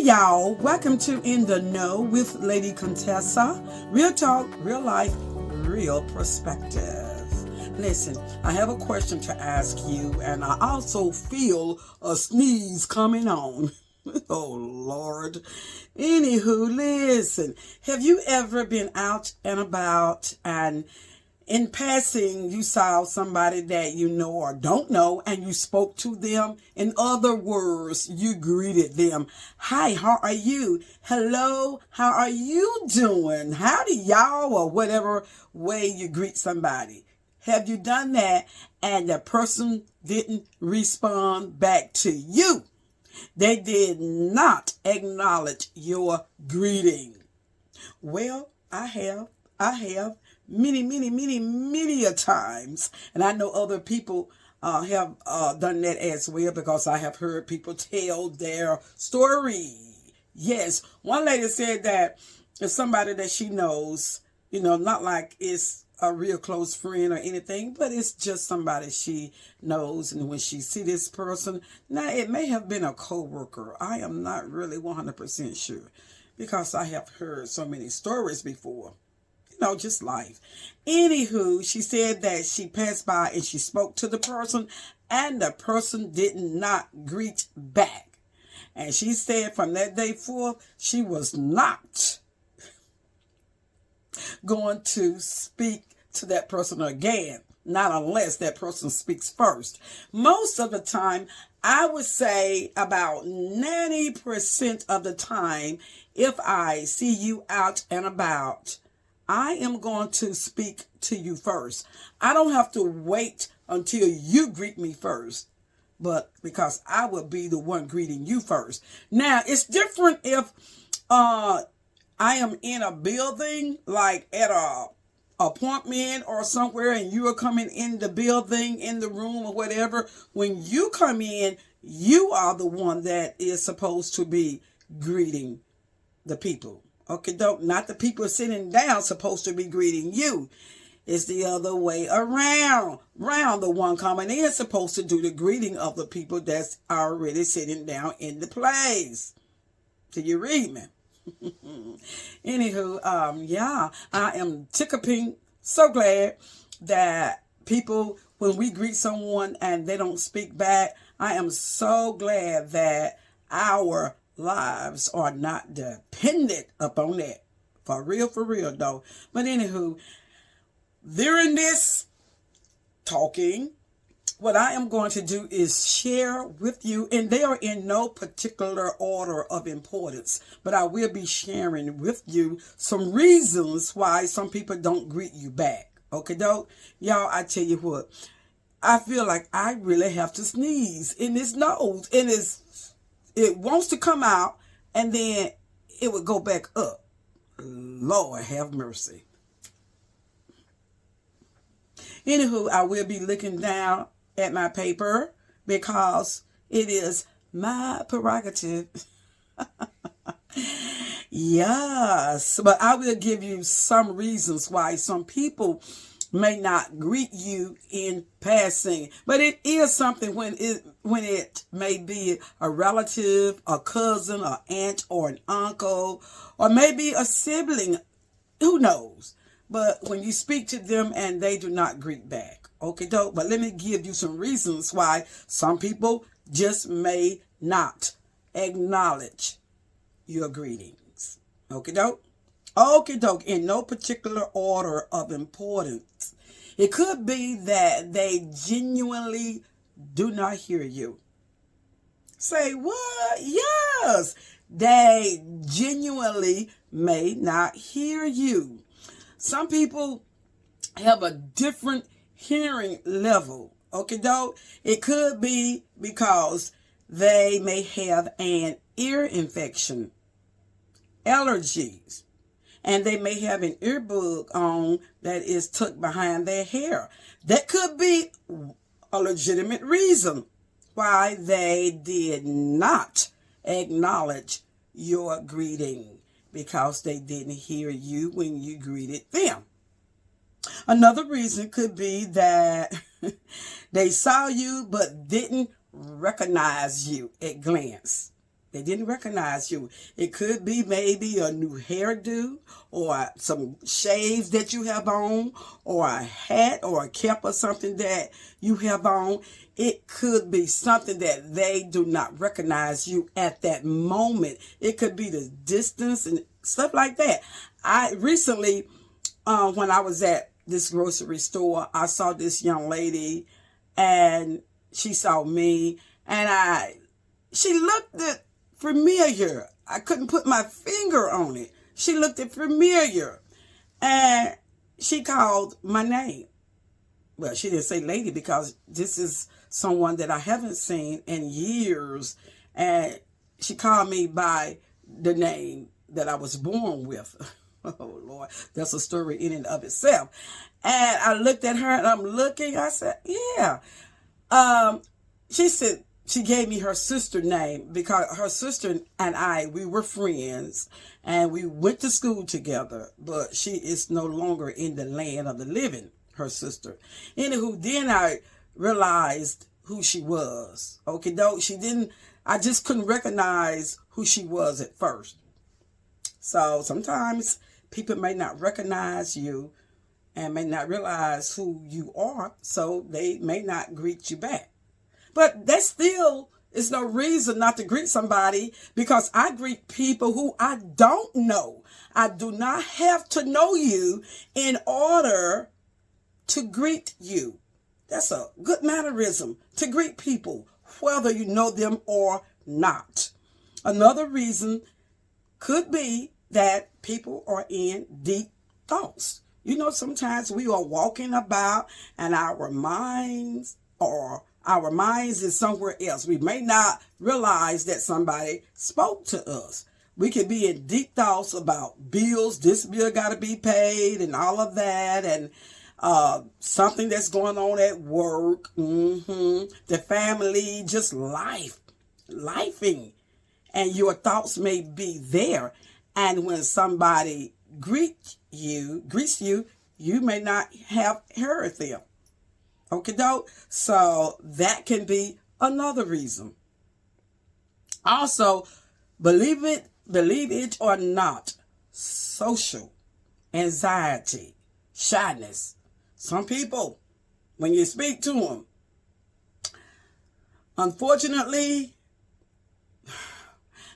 y'all, welcome to In the Know with Lady Contessa. Real talk, real life, real perspective. Listen, I have a question to ask you, and I also feel a sneeze coming on. Oh, Lord. Anywho, listen, have you ever been out and about and in passing, you saw somebody that you know or don't know, and you spoke to them? In other words, you greeted them. Hi, how are you? Hello, how are you doing? Howdy, y'all, or whatever way you greet somebody. Have you done that and the person didn't respond back to you? They did not acknowledge your greeting. Well, I have many a times. And I know other people have done that as well, because I have heard people tell their story. Yes, one lady said that it's somebody that she knows, not like it's a real close friend or anything, but it's just somebody she knows. And when she see this person, now it may have been a coworker. I am not really 100% sure, because I have heard so many stories before. Just life. Anywho, she said that she passed by and she spoke to the person, and the person did not greet back. And she said from that day forth, she was not going to speak to that person again, not unless that person speaks first. Most of the time, I would say about 90% of the time, if I see you out and about, I am going to speak to you first. I don't have to wait until you greet me first, but because I will be the one greeting you first. Now, it's different if I am in a building, like at a appointment or somewhere, and you are coming in the building, in the room or whatever. When you come in, you are the one that is supposed to be greeting the people. Okay, not the people sitting down supposed to be greeting you. It's the other way around. The one coming in is supposed to do the greeting of the people that's already sitting down in the place. Do you read me? Anywho, I am tickle pink. So glad that people, when we greet someone and they don't speak back, I am so glad that our lives are not dependent upon that. For real though. But anywho, during this talking, what I am going to do is share with you, and they are in no particular order of importance, but I will be sharing with you some reasons why some people don't greet you back. Okay, though? Y'all, I tell you what, I feel like I really have to sneeze in this nose, and it wants to come out, and then it would go back up. Lord have mercy. Anywho, I will be looking down at my paper because it is my prerogative. Yes, but I will give you some reasons why some people may not greet you in passing. But it is something when it may be a relative, a cousin, an aunt, or an uncle, or maybe a sibling. Who knows? But when you speak to them and they do not greet back. Okay, dope. But let me give you some reasons why some people just may not acknowledge your greetings. Okay, dope. Okay, doke. In no particular order of importance. It could be that they genuinely do not hear you. Say what? Yes, they genuinely may not hear you. Some people have a different hearing level. Okay, though? It could be because they may have an ear infection, allergies, and they may have an earbud on that is tucked behind their hair. That could be a legitimate reason why they did not acknowledge your greeting, because they didn't hear you when you greeted them. Another reason could be that they saw you but didn't recognize you at glance. They didn't recognize you. It could be maybe a new hairdo or some shaves that you have on or a hat or a cap or something that you have on. It could be something that they do not recognize you at that moment. It could be the distance and stuff like that. I recently, when I was at this grocery store, I saw this young lady and she saw me and she looked at familiar. I couldn't put my finger on it. She looked at familiar and she called my name. Well, she didn't say lady because this is someone that I haven't seen in years. And she called me by the name that I was born with. Oh, Lord, that's a story in and of itself. And I looked at her and I'm looking. I said, yeah. She said, she gave me her sister name because her sister and I, we were friends and we went to school together, but she is no longer in the land of the living, her sister. Anywho, then I realized who she was. Okay, though I just couldn't recognize who she was at first. So sometimes people may not recognize you and may not realize who you are, so they may not greet you back. But that still is no reason not to greet somebody because I greet people who I don't know. I do not have to know you in order to greet you. That's a good mannerism to greet people, whether you know them or not. Another reason could be that people are in deep thoughts. You know, sometimes we are walking about and our minds is somewhere else. We may not realize that somebody spoke to us. We could be in deep thoughts about bills. This bill got to be paid and all of that. And something that's going on at work. The family, just lifing. And your thoughts may be there. And when somebody greets you, you may not have heard them. Okay, doke? So that can be another reason. Also, believe it or not, social anxiety, shyness. Some people, when you speak to them, unfortunately,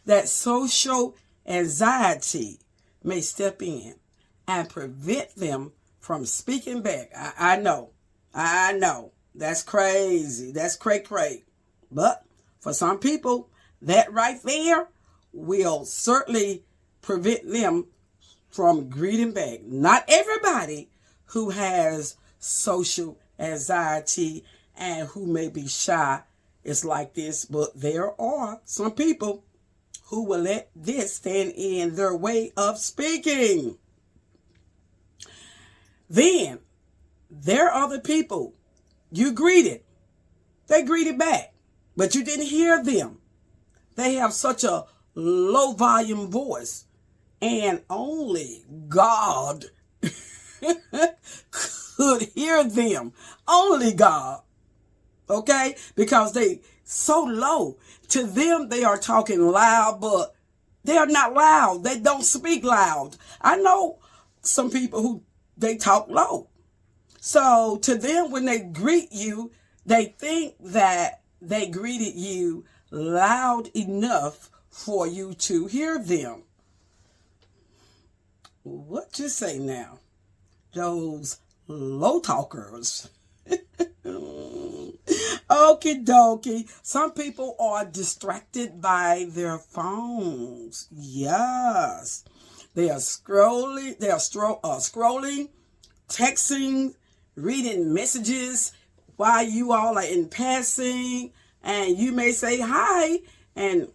that social anxiety may step in and prevent them from speaking back. I know. That's crazy. That's cray-cray. But for some people, that right there will certainly prevent them from greeting back. Not everybody who has social anxiety and who may be shy is like this, but there are some people who will let this stand in their way of speaking. Then there are the people you greeted. They greeted back, but you didn't hear them. They have such a low volume voice, and only God could hear them. Only God. Okay? Because they so low. To them, they are talking loud, but they are not loud. They don't speak loud. I know some people who they talk low. So to them, when they greet you, they think that they greeted you loud enough for you to hear them. What you say now? Those low talkers. Okie dokie. Some people are distracted by their phones. Yes. They are scrolling, texting, reading messages while you all are in passing, and you may say hi, and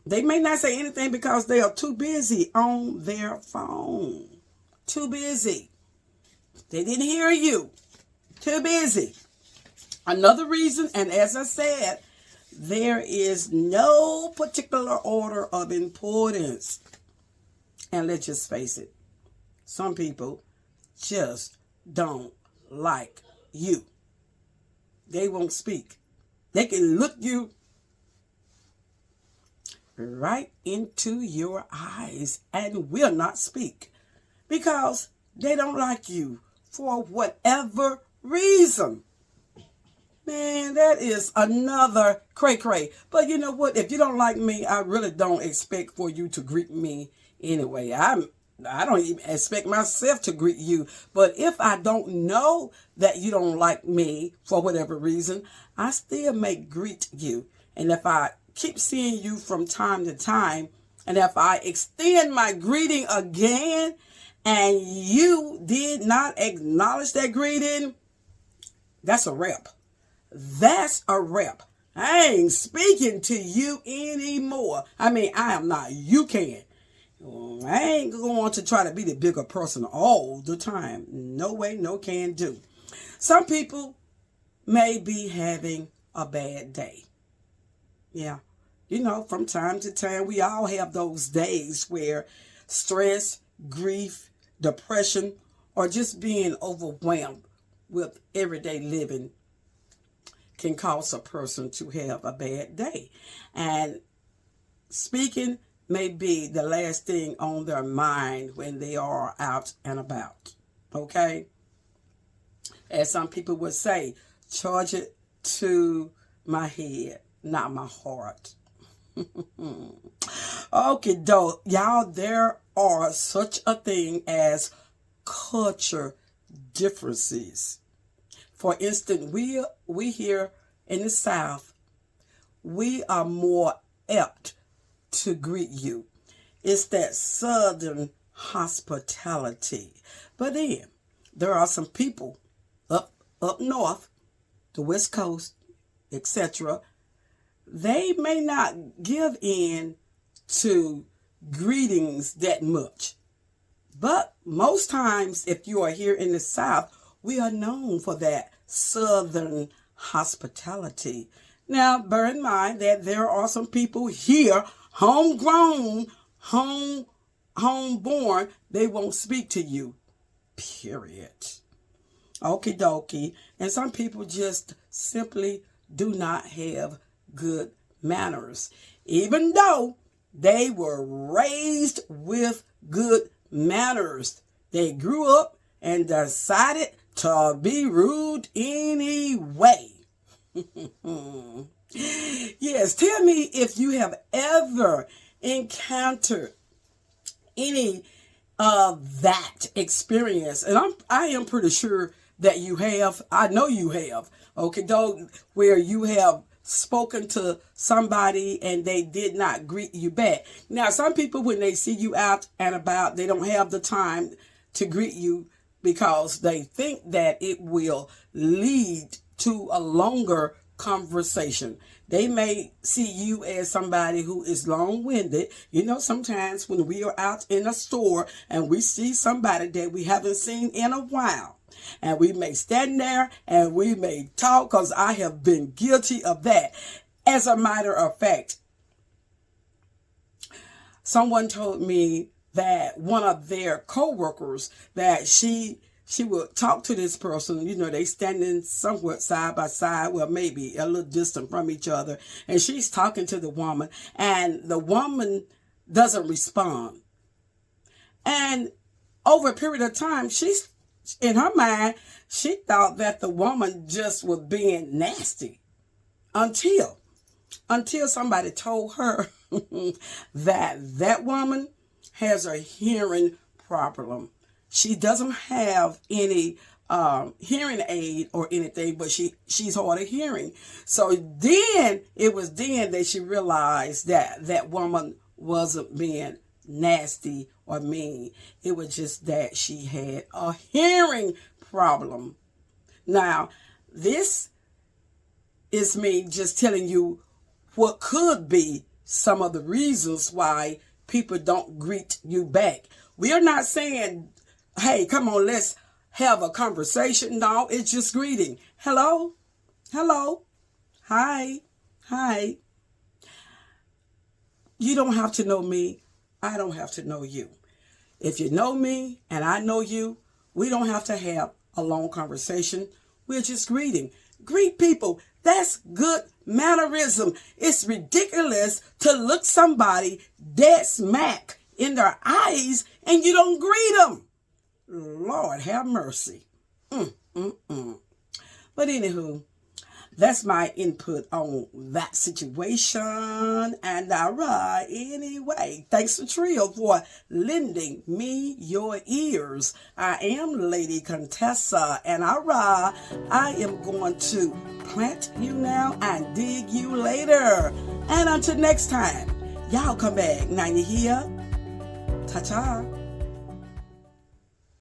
they may not say anything because they are too busy on their phone. Too busy. They didn't hear you. Too busy. Another reason, and as I said, there is no particular order of importance. And let's just face it, some people just don't like you. They won't speak. They can look you right into your eyes and will not speak because they don't like you for whatever reason. Man, that is another cray-cray. But you know what? If you don't like me, I really don't expect for you to greet me anyway. I don't even expect myself to greet you. But if I don't know that you don't like me for whatever reason, I still may greet you. And if I keep seeing you from time to time, and if I extend my greeting again, and you did not acknowledge that greeting, that's a wrap. That's a wrap. I ain't speaking to you anymore. I mean, I am not. You can. I ain't going to try to be the bigger person all the time. No way, no can do. Some people may be having a bad day. Yeah. You know, from time to time, we all have those days where stress, grief, depression, or just being overwhelmed with everyday living can cause a person to have a bad day. And speaking may be the last thing on their mind when they are out and about. Okay? As some people would say, charge it to my head, not my heart. Okay, though, y'all, there are such a thing as culture differences. For instance, we here in the South, we are more apt to greet you. It's that Southern hospitality. But then there are some people up north, the West Coast, etc. They may not give in to greetings that much. But most times, if you are here in the South, we are known for that Southern hospitality. Now, bear in mind that there are some people here, homegrown, homeborn, they won't speak to you. Period. Okie dokie. And some people just simply do not have good manners, even though they were raised with good manners. They grew up and decided to be rude anyway. Yes, tell me if you have ever encountered any of that experience. And I am pretty sure that you have. I know you have. Okay, though, where you have spoken to somebody and they did not greet you back. Now, some people, when they see you out and about, they don't have the time to greet you because they think that it will lead to a longer conversation. They may see you as somebody who is long-winded. You know, sometimes when we are out in a store and we see somebody that we haven't seen in a while, and we may stand there and we may talk, because I have been guilty of that. As a matter of fact, someone told me that one of their co-workers, that she would talk to this person, you know, they standing somewhat side by side, well, maybe a little distant from each other, and she's talking to the woman, and the woman doesn't respond. And over a period of time, she's, in her mind, she thought that the woman just was being nasty until somebody told her that woman has a hearing problem. She doesn't have any hearing aid or anything, but she's hard of hearing. So then it was then that she realized that woman wasn't being nasty or mean. It was just that she had a hearing problem. Now, this is me just telling you what could be some of the reasons why people don't greet you back. We are not saying, hey, come on, let's have a conversation. No, it's just greeting. Hello? Hello? Hi? Hi? You don't have to know me. I don't have to know you. If you know me and I know you, we don't have to have a long conversation. We're just greeting. Greet people. That's good mannerism. It's ridiculous to look somebody dead smack in their eyes and you don't greet them. Lord have mercy. But anywho, that's my input on that situation. And anyway, thanks to Trio for lending me your ears. I am Lady Contessa, and I am going to plant you now and dig you later. And until next time, y'all come back. Now you hear? Ta-ta.